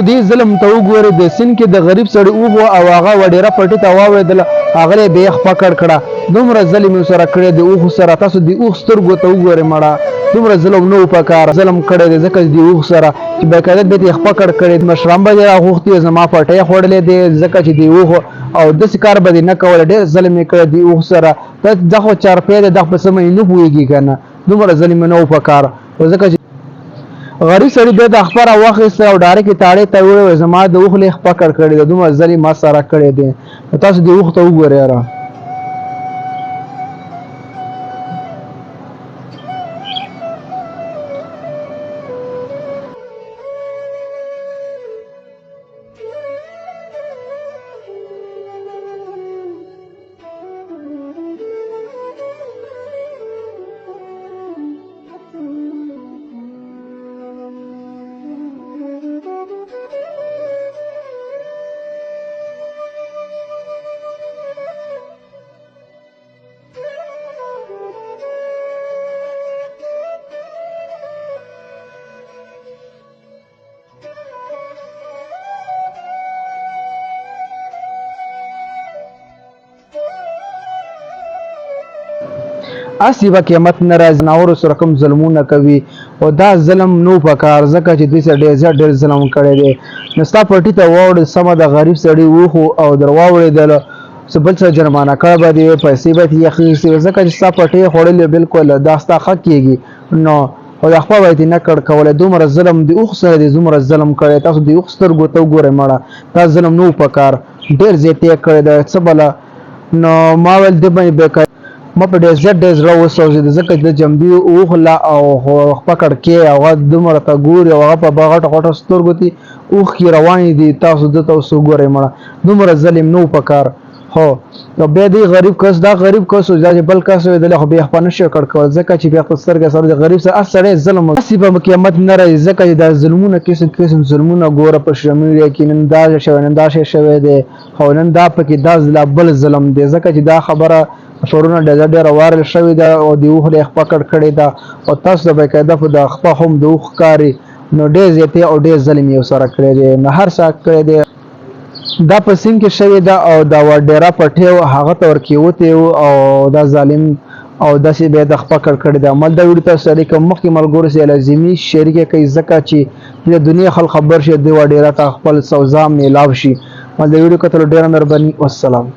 دې ظلم ته وګورئ د سیند کې د غریب سړي اوغو او هغه وډیره پټي ته واورېدله هغه یې بیخ پکړ کړه دومره ظلم یې سره کړی د اوښ سره تاسو د اوښ سترګو ته وګورئ مړه دومره ظلم نه و په کار ظلم کړی دی ځکه چې د اوښ سره چې باقاعده بېرته یې پکړ کړی مشران به دې راغوښتي زما پټۍ خوړلی دی ځکه چې د اوښ او داسې کار به دې نه کولی ډېر ظلم یې کړی د اوښ سره دا خو چارپی دی دا خو په څه مې نه پوهېږي که نه دومره ظلم یې نه و په کار ځکه چې غریب سړي بیا د خپره واخیسته او ډارې کې تاړې ته وویل زما د اوښ لیخ پکړ کړی دی دومره ظلم ما سره کړی دی تاسو د اوښ ته وګورئ یاره اسی به قیامت نه راځي ناورو سره کوم ظلمونه کوي او دا ظلم نو په کار ځکه چې دوی سره ډېر ظلم کړی دی نو ستا پټي ته واوړې سمه د غریب سړي وخو او در واورېدله څه بل څه جرمانه کړی به دې پیسې به یې اخیستې ځکه چې ستا پټۍ خوړلې بالکل دا ستا حق کېږي نو او د خپل باید نه کړ کولی دومره ظلم د اوښ سره دی دومره ظلم کړی تاسو د اوښ سترګو ته وګورئ مړه دا ظلم نو په کار ډېر زیات یې کړی دی څه بله نو ما ویل دې باندې بېکار ما په ډېر زړه وسوځېد ځکه چې د جنبي اوښ لا او پکړ کې هغه دومره ته ګوري او هغه په غټو غټو سترګو دي اوښکې روانې دي تاسو دته اوس وګورئ مړه دومره ظلم نه و په کار هو نو بیا دې غریب کس دا غریب کس و دا چې بل کس ویدلی خو بیا خپه نه شي کړ کول ځکه چې بیا په سترګه سره د غریب سره سړی ظلم هسې به قیامت نه راځي ځکه چې دا ظلمونه قسم ظلمونه ګوره په سوشل میډیا کې نن دا شوی نن دا شی شوی دی او نن دا پکې دا بل ظلم دی ځکه چې دا خبره پرونه ډېره وایرل شوې ده او د اوښ لیخ پکړ کړې ده او تاسو ته باقاعده په د خپه هم د اوښ ښکاري نو ډېر زیاتې او ډېر ظلم یې ورسره کړی دی نو هر څه کړی دی دا په سیند کې شوې ده او دا ډېره پټۍ هغه ته ورکېوتی و او دا ظالم او داسې بیا د خپکړ کړی دی عمل دا ویډیو تاسو سره کوم مخکې ملګرو سره لازمي شریک کوي ځکه چې د دنیا خلک خبر شي دوی ډېره ته خپل سوزا میلاو شي مل دا ویډیو کتلو ډېره مهرباني والسلام